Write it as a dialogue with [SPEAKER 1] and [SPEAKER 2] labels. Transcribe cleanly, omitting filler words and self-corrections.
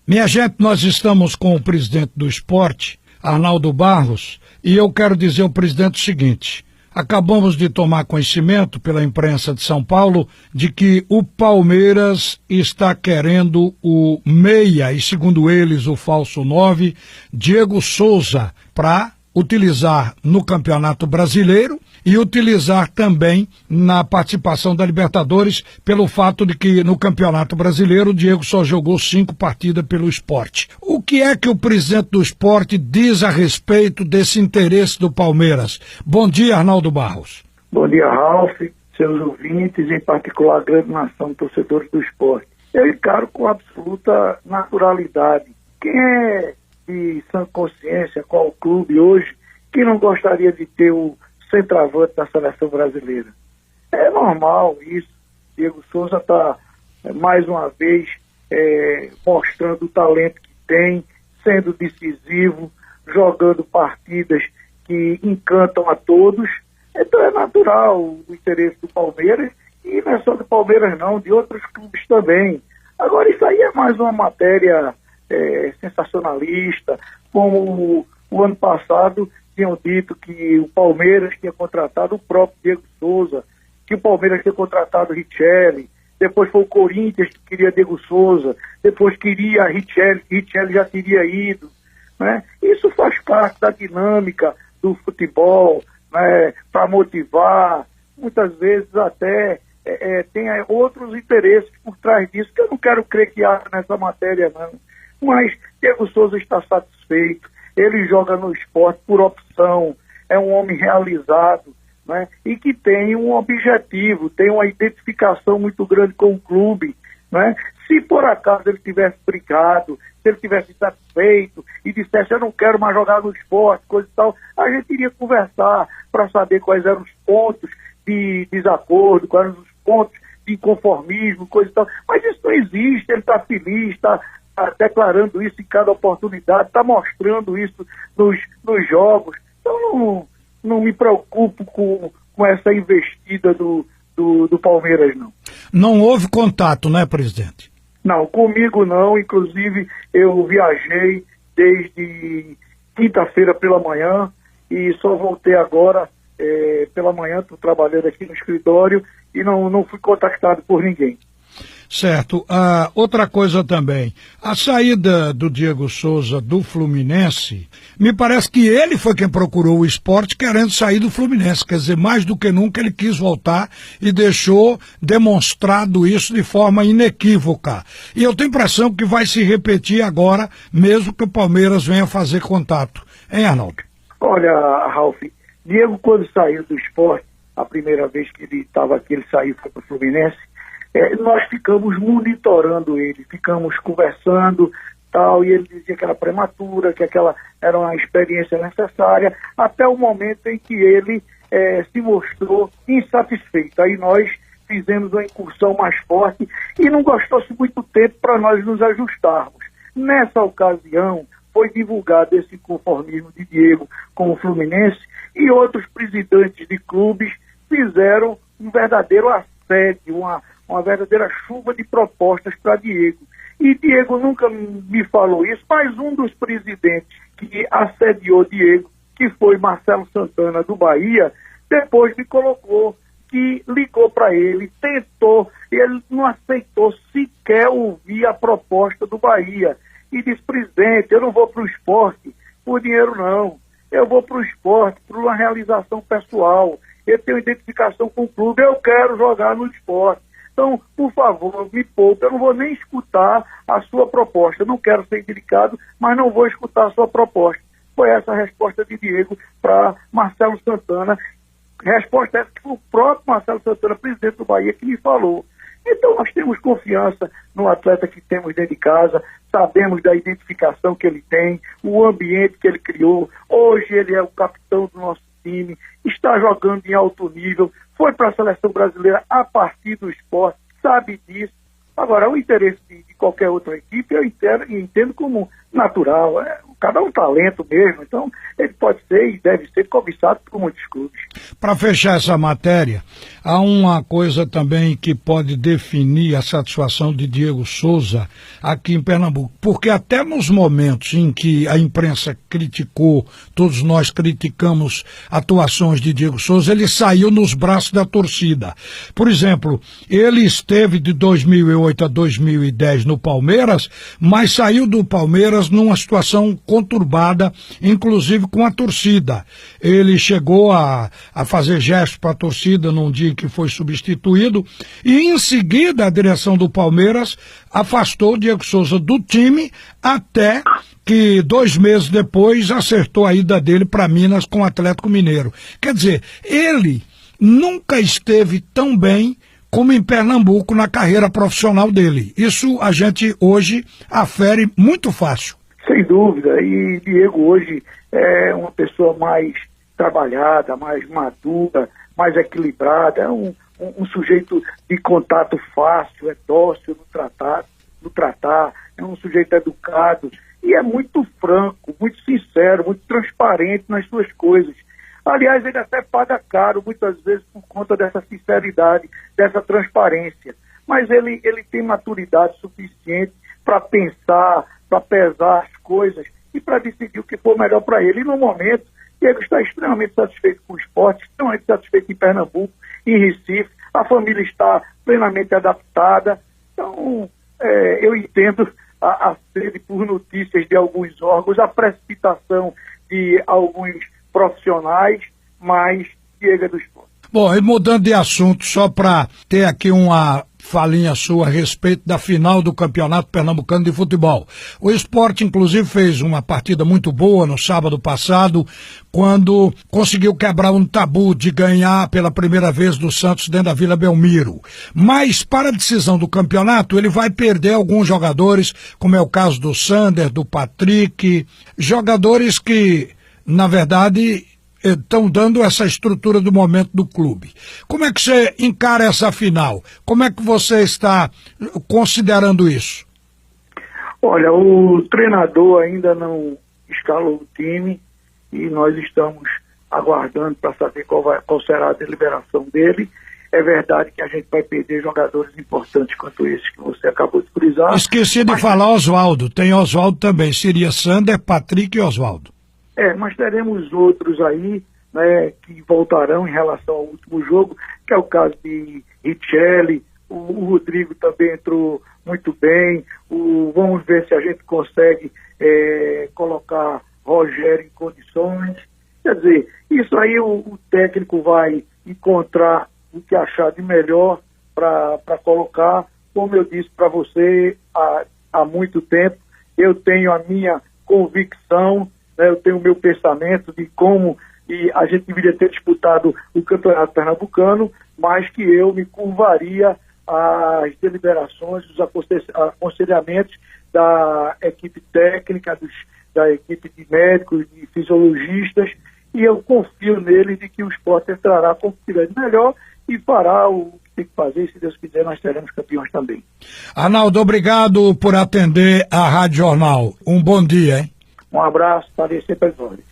[SPEAKER 1] Minha gente, nós estamos com o presidente do esporte, Arnaldo Barros, e eu quero dizer ao presidente o seguinte: acabamos de tomar conhecimento pela imprensa de São Paulo de que o Palmeiras está querendo o meia, e segundo eles o falso 9, Diego Souza, para utilizar no Campeonato Brasileiro e utilizar também na participação da Libertadores, pelo fato de que no Campeonato Brasileiro o Diego só jogou 5 partidas pelo Sport. O que é que o presidente do Sport diz a respeito desse interesse do Palmeiras? Bom dia, Arnaldo Barros.
[SPEAKER 2] Bom dia, Ralf, seus ouvintes, em particular a grande nação de torcedores do esporte. Eu encaro com absoluta naturalidade. Quem é de sã consciência, qual clube hoje, que não gostaria de ter o centroavante da seleção brasileira? É normal isso. Diego Souza está, mais uma vez, mostrando o talento que tem, sendo decisivo, jogando partidas que encantam a todos. Então é natural o interesse do Palmeiras, e não é só do Palmeiras não, de outros clubes também. Agora, isso aí é mais uma matéria sensacionalista, como o ano passado tinham dito que o Palmeiras tinha contratado o próprio Diego Souza, que o Palmeiras tinha contratado o Richelli, depois foi o Corinthians que queria Diego Souza, depois queria Richelli, que Richelli já teria ido, né? Isso faz parte da dinâmica do futebol, né? Para motivar, muitas vezes até tem outros interesses por trás disso, que eu não quero crer que haja nessa matéria não. Mas Diego Souza está satisfeito, ele joga no esporte por opção, é um homem realizado, né? E que tem um objetivo, tem uma identificação muito grande com o clube, né? Se por acaso ele tivesse brigado, se ele tivesse satisfeito e dissesse eu não quero mais jogar no esporte, coisa e tal, a gente iria conversar para saber quais eram os pontos de desacordo, quais eram os pontos de inconformismo, coisa e tal. Mas isso não existe, ele está feliz, está declarando isso em cada oportunidade, está mostrando isso nos jogos. Então não me preocupo com essa investida do Palmeiras, não.
[SPEAKER 1] Não houve contato, né, presidente?
[SPEAKER 2] Não, comigo não. Inclusive eu viajei desde quinta-feira pela manhã e só voltei agora pela manhã. Estou trabalhando aqui no escritório e não fui contactado por ninguém.
[SPEAKER 1] Certo. Outra coisa também, a saída do Diego Souza do Fluminense, me parece que ele foi quem procurou o esporte querendo sair do Fluminense, quer dizer, mais do que nunca ele quis voltar e deixou demonstrado isso de forma inequívoca. E eu tenho a impressão que vai se repetir agora, mesmo que o Palmeiras venha fazer contato. Hein, Arnaldo?
[SPEAKER 2] Olha, Ralf, Diego, quando saiu do esporte, a primeira vez que ele estava aqui, ele saiu, foi para o Fluminense, nós ficamos monitorando ele, ficamos conversando, tal, e ele dizia que era prematura, que aquela era uma experiência necessária, até o momento em que ele se mostrou insatisfeito. Aí nós fizemos uma incursão mais forte e não gostou-se muito tempo para nós nos ajustarmos. Nessa ocasião, foi divulgado esse conformismo de Diego com o Fluminense e outros presidentes de clubes fizeram um verdadeiro assédio, uma verdadeira chuva de propostas para Diego. E Diego nunca me falou isso, mas um dos presidentes que assediou Diego, que foi Marcelo Santana do Bahia, depois me colocou, que ligou para ele, tentou, ele não aceitou sequer ouvir a proposta do Bahia. E disse, presidente, eu não vou para o esporte por dinheiro não, eu vou para o esporte por uma realização pessoal, eu tenho identificação com o clube, eu quero jogar no esporte. Então, por favor, me poupe, eu não vou nem escutar a sua proposta. Eu não quero ser indelicado, mas não vou escutar a sua proposta. Foi essa a resposta de Diego para Marcelo Santana. Resposta essa que foi o próprio Marcelo Santana, presidente do Bahia, que me falou. Então, nós temos confiança no atleta que temos dentro de casa, sabemos da identificação que ele tem, o ambiente que ele criou. Hoje ele é o capitão do nosso time, está jogando em alto nível, foi para a seleção brasileira a partir do esporte, sabe disso. Agora, o interesse de qualquer outra equipe eu entendo como natural. cara é um talento mesmo, então ele pode ser e deve ser cobiçado por muitos clubes.
[SPEAKER 1] Para fechar essa matéria, há uma coisa também que pode definir a satisfação de Diego Souza aqui em Pernambuco, porque até nos momentos em que a imprensa criticou, todos nós criticamos atuações de Diego Souza, ele saiu nos braços da torcida. Por exemplo, ele esteve de 2008 a 2010 no Palmeiras, mas saiu do Palmeiras numa situação conturbada, inclusive com a torcida. Ele chegou a fazer gestos para a torcida num dia em que foi substituído, e em seguida a direção do Palmeiras afastou o Diego Souza do time, até que 2 meses depois acertou a ida dele para Minas com o Atlético Mineiro. Quer dizer, ele nunca esteve tão bem como em Pernambuco na carreira profissional dele. Isso a gente hoje afere muito fácil.
[SPEAKER 2] Sem dúvida, e Diego hoje é uma pessoa mais trabalhada, mais madura, mais equilibrada, é um sujeito de contato fácil, é dócil no tratar, é um sujeito educado e é muito franco, muito sincero, muito transparente nas suas coisas. Aliás, ele até paga caro muitas vezes por conta dessa sinceridade, dessa transparência, mas ele tem maturidade suficiente para pensar, para pesar as coisas e para decidir o que for melhor para ele. E no momento, ele está extremamente satisfeito com o esporte, extremamente satisfeito em Pernambuco, em Recife, a família está plenamente adaptada. Então, eu entendo a sede por notícias de alguns órgãos, a precipitação de alguns profissionais, mas Diego é do esporte.
[SPEAKER 1] Bom, e mudando de assunto, só para ter aqui uma falinha sua a respeito da final do Campeonato Pernambucano de Futebol. O Sport, inclusive, fez uma partida muito boa no sábado passado, quando conseguiu quebrar um tabu de ganhar pela primeira vez do Santos dentro da Vila Belmiro. Mas, para a decisão do campeonato, ele vai perder alguns jogadores, como é o caso do Sander, do Patrick, jogadores que, na verdade, estão dando essa estrutura do momento do clube. Como é que você encara essa final? Como é que você está considerando isso?
[SPEAKER 2] Olha, o treinador ainda não escalou o time e nós estamos aguardando para saber qual será a deliberação dele. É verdade que a gente vai perder jogadores importantes quanto esses que você acabou de frisar.
[SPEAKER 1] Esqueci de falar Oswaldo. Tem Oswaldo também. Seria Sander, Patrick e Oswaldo.
[SPEAKER 2] Mas teremos outros aí, né, que voltarão em relação ao último jogo, que é o caso de Richelli, o Rodrigo também entrou muito bem, vamos ver se a gente consegue colocar Rogério em condições. Quer dizer, isso aí o técnico vai encontrar o que achar de melhor para colocar. Como eu disse para você há muito tempo, eu tenho a minha convicção, eu tenho o meu pensamento de como a gente deveria ter disputado o Campeonato Pernambucano, mas que eu me curvaria às deliberações, os aconselhamentos da equipe técnica, da equipe de médicos, de fisiologistas, e eu confio nele de que o Sport entrará como estiver melhor e fará o que tem que fazer, e se Deus quiser nós seremos campeões também.
[SPEAKER 1] Arnaldo, obrigado por atender a Rádio Jornal. Um bom dia, hein?
[SPEAKER 2] Um abraço, para sempre às ordens.